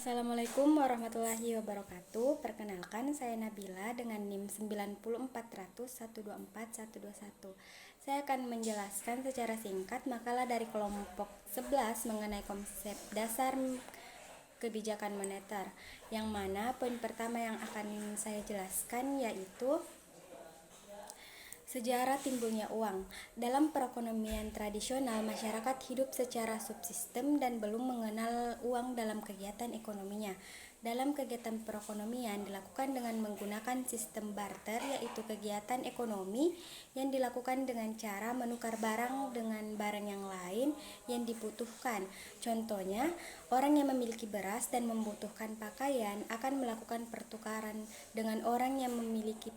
Assalamualaikum warahmatullahi wabarakatuh. Perkenalkan, saya Nabila dengan NIM 94100124121. Saya akan menjelaskan secara singkat makalah dari kelompok 11 mengenai konsep dasar kebijakan moneter, yang mana poin pertama yang akan saya jelaskan yaitu sejarah timbulnya uang. Dalam perekonomian tradisional, masyarakat hidup secara subsistem dan belum mengenal uang dalam kegiatan ekonominya. Dalam kegiatan perekonomian dilakukan dengan menggunakan sistem barter, yaitu kegiatan ekonomi yang dilakukan dengan cara menukar barang dengan barang yang lain yang dibutuhkan. Contohnya, orang yang memiliki beras dan membutuhkan pakaian akan melakukan pertukaran dengan orang yang memiliki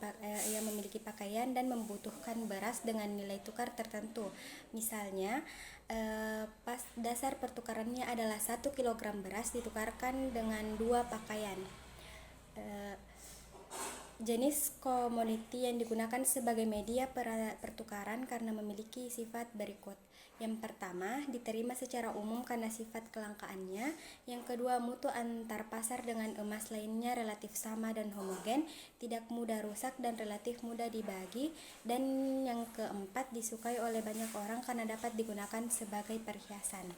pakaian dan membutuhkan beras dengan nilai tukar tertentu. Misalnya, dasar pertukarannya adalah 1 kilogram beras ditukarkan dengan 2 pakaian. Jenis komoditi yang digunakan sebagai media pertukaran karena memiliki sifat berikut. Yang pertama, diterima secara umum karena sifat kelangkaannya. Yang kedua, mutu antar pasar dengan emas lainnya relatif sama dan homogen, tidak mudah rusak dan relatif mudah dibagi. Dan yang keempat, disukai oleh banyak orang karena dapat digunakan sebagai perhiasan.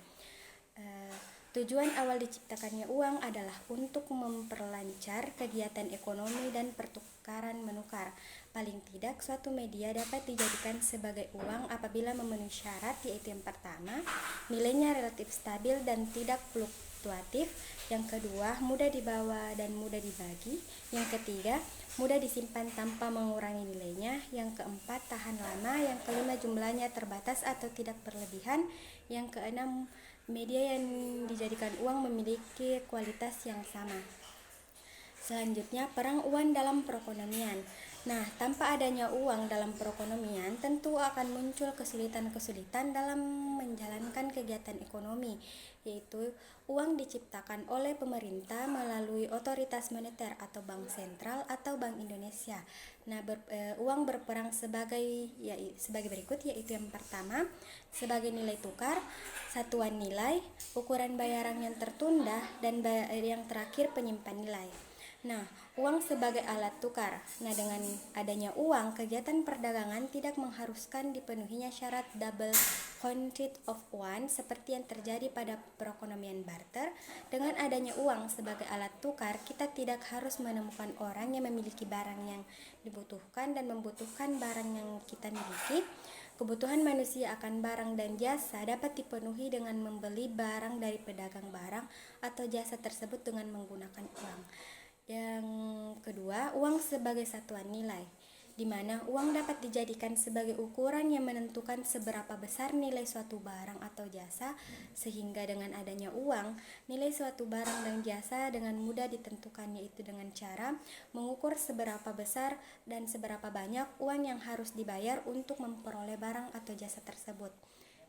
Tujuan awal diciptakannya uang adalah untuk memperlancar kegiatan ekonomi dan pertukaran menukar. Paling tidak, suatu media dapat dijadikan sebagai uang apabila memenuhi syarat, yaitu yang pertama, nilainya relatif stabil dan tidak fluktuatif. Yang kedua, mudah dibawa dan mudah dibagi. Yang ketiga, mudah disimpan tanpa mengurangi nilainya. Yang keempat, tahan lama. Yang kelima, jumlahnya terbatas atau tidak berlebihan. Yang keenam, media yang dijadikan uang memiliki kualitas yang sama. Selanjutnya, perang uang dalam perekonomian. Nah, tanpa adanya uang dalam perekonomian, tentu akan muncul kesulitan-kesulitan dalam menjalankan kegiatan ekonomi, yaitu uang diciptakan oleh pemerintah melalui otoritas moneter atau bank sentral atau Bank Indonesia. Nah, uang berperang sebagai berikut, yaitu yang pertama, sebagai nilai tukar, satuan nilai, ukuran bayaran yang tertunda, dan yang terakhir penyimpan nilai. Nah, uang sebagai alat tukar. Nah, dengan adanya uang, kegiatan perdagangan tidak mengharuskan dipenuhinya syarat double quantity of one seperti yang terjadi pada perekonomian barter. Dengan adanya uang sebagai alat tukar, kita tidak harus menemukan orang yang memiliki barang yang dibutuhkan dan membutuhkan barang yang kita miliki. Kebutuhan manusia akan barang dan jasa dapat dipenuhi dengan membeli barang dari pedagang barang atau jasa tersebut dengan menggunakan uang. Yang kedua, uang sebagai satuan nilai, di mana uang dapat dijadikan sebagai ukuran yang menentukan seberapa besar nilai suatu barang atau jasa, sehingga dengan adanya uang, nilai suatu barang dan jasa dengan mudah ditentukan, yaitu dengan cara mengukur seberapa besar dan seberapa banyak uang yang harus dibayar untuk memperoleh barang atau jasa tersebut.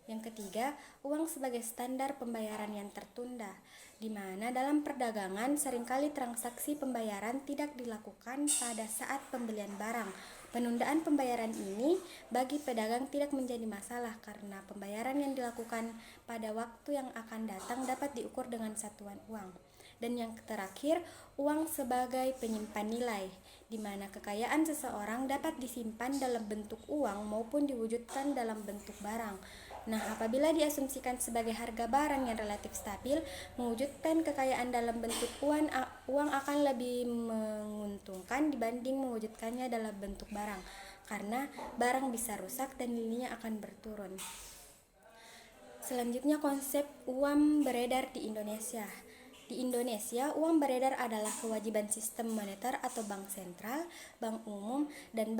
Yang ketiga, uang sebagai standar pembayaran yang tertunda, di mana dalam perdagangan seringkali transaksi pembayaran tidak dilakukan pada saat pembelian barang. Penundaan pembayaran ini bagi pedagang tidak menjadi masalah karena pembayaran yang dilakukan pada waktu yang akan datang dapat diukur dengan satuan uang. Dan yang terakhir, uang sebagai penyimpan nilai, di mana kekayaan seseorang dapat disimpan dalam bentuk uang maupun diwujudkan dalam bentuk barang. Nah, apabila diasumsikan sebagai harga barang yang relatif stabil, mewujudkan kekayaan dalam bentuk uang akan lebih menguntungkan dibanding mewujudkannya dalam bentuk barang, karena barang bisa rusak dan nilainya akan berturun. Selanjutnya, konsep uang beredar di Indonesia. Di Indonesia, uang beredar adalah kewajiban sistem moneter atau bank sentral, bank umum, dan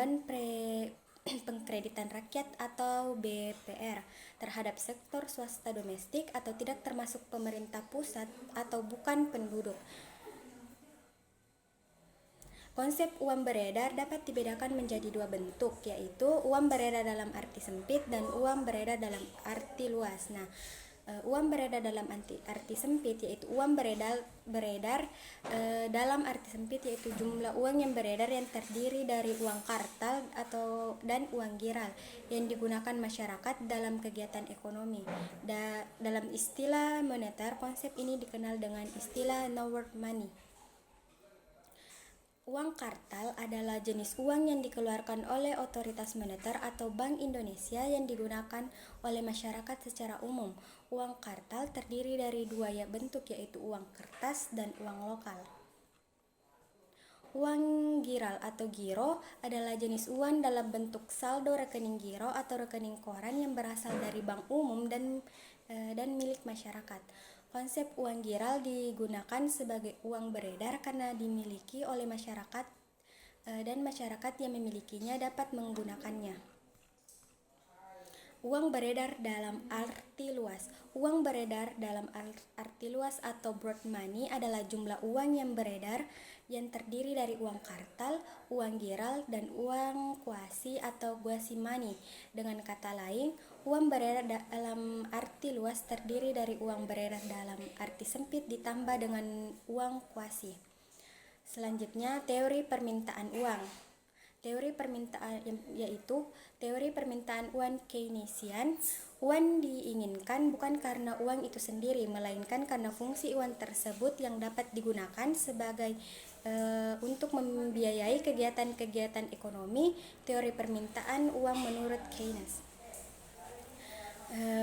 pengkreditan rakyat atau BPR terhadap sektor swasta domestik atau tidak termasuk pemerintah pusat atau bukan penduduk. Konsep uang beredar dapat dibedakan menjadi dua bentuk, yaitu uang beredar dalam arti sempit dan uang beredar dalam arti luas. Nah, Uang beredar dalam arti sempit yaitu uang beredar dalam arti sempit yaitu jumlah uang yang beredar yang terdiri dari uang kartal dan uang giral yang digunakan masyarakat dalam kegiatan ekonomi. Dalam istilah moneter, konsep ini dikenal dengan istilah no world money. Uang kartal adalah jenis uang yang dikeluarkan oleh otoritas moneter atau Bank Indonesia yang digunakan oleh masyarakat secara umum. Uang kartal terdiri dari dua bentuk yaitu uang kertas dan uang lokal. Uang giral atau giro adalah jenis uang dalam bentuk saldo rekening giro atau rekening koran yang berasal dari bank umum dan milik masyarakat. Konsep uang giral digunakan sebagai uang beredar karena dimiliki oleh masyarakat dan masyarakat yang memilikinya dapat menggunakannya. Uang beredar dalam arti luas. Uang beredar dalam arti luas atau broad money adalah jumlah uang yang beredar yang terdiri dari uang kartal, uang giral, dan uang kuasi atau quasi money. Dengan kata lain, uang beredar dalam arti luas terdiri dari uang beredar dalam arti sempit ditambah dengan uang kuasi. Selanjutnya, teori permintaan uang. Teori permintaan yaitu teori permintaan uang Keynesian. Uang diinginkan bukan karena uang itu sendiri, melainkan karena fungsi uang tersebut yang dapat digunakan sebagai untuk membiayai kegiatan-kegiatan ekonomi. Teori permintaan uang menurut Keynes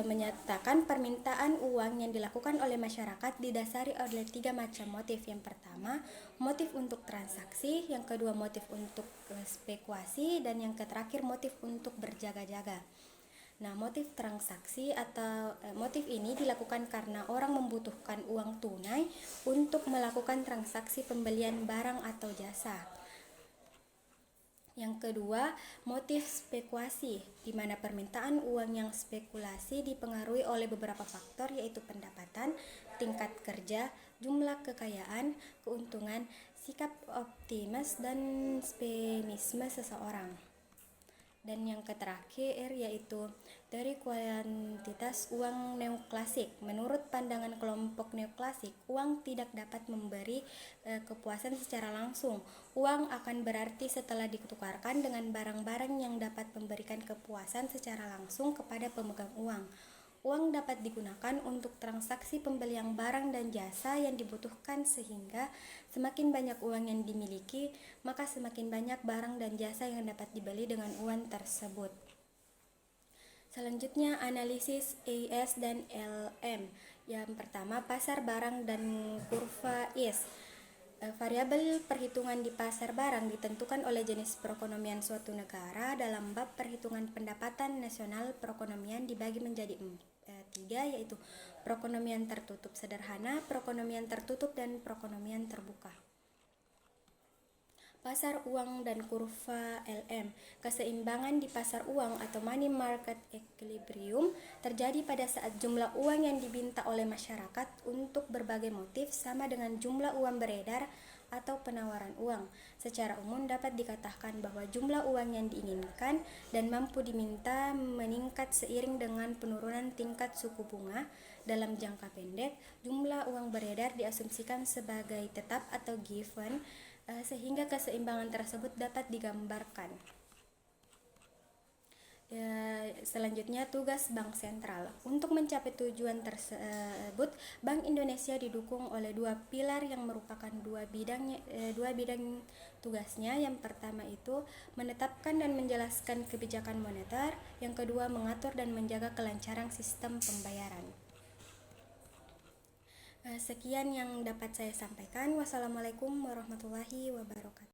menyatakan permintaan uang yang dilakukan oleh masyarakat didasari oleh 3 macam motif. Yang pertama, motif untuk transaksi, yang kedua motif untuk spekulasi, dan yang terakhir motif untuk berjaga-jaga. Nah, motif transaksi atau motif ini dilakukan karena orang membutuhkan uang tunai untuk melakukan transaksi pembelian barang atau jasa. Yang kedua, motif spekulasi, di mana permintaan uang yang spekulasi dipengaruhi oleh beberapa faktor yaitu pendapatan, tingkat kerja, jumlah kekayaan, keuntungan, sikap optimis, dan pesimisme seseorang. Dan yang terakhir yaitu teori kuantitas uang neoklasik. Menurut pandangan kelompok neoklasik, uang tidak dapat memberi kepuasan secara langsung. Uang akan berarti setelah ditukarkan dengan barang-barang yang dapat memberikan kepuasan secara langsung kepada pemegang uang. Uang dapat digunakan untuk transaksi pembelian barang dan jasa yang dibutuhkan, sehingga semakin banyak uang yang dimiliki, maka semakin banyak barang dan jasa yang dapat dibeli dengan uang tersebut. Selanjutnya, analisis AS dan LM. Yang pertama, pasar barang dan kurva IS. Variabel perhitungan di pasar barang ditentukan oleh jenis perekonomian suatu negara. Dalam bab perhitungan pendapatan nasional, perekonomian dibagi menjadi 3, yaitu perekonomian tertutup sederhana, perekonomian tertutup, dan perekonomian terbuka. Pasar uang dan kurva LM. Keseimbangan di pasar uang atau money market equilibrium terjadi pada saat jumlah uang yang diminta oleh masyarakat untuk berbagai motif sama dengan jumlah uang beredar atau penawaran uang. Secara umum dapat dikatakan bahwa jumlah uang yang diinginkan dan mampu diminta meningkat seiring dengan penurunan tingkat suku bunga. Dalam jangka pendek, jumlah uang beredar diasumsikan sebagai tetap atau given, sehingga keseimbangan tersebut dapat digambarkan. Selanjutnya, tugas Bank Sentral. Untuk mencapai tujuan tersebut, Bank Indonesia didukung oleh 2 pilar yang merupakan dua bidang tugasnya. Yang pertama itu menetapkan dan menjelaskan kebijakan moneter, yang kedua mengatur dan menjaga kelancaran sistem pembayaran. Sekian yang dapat saya sampaikan. Wassalamualaikum warahmatullahi wabarakatuh.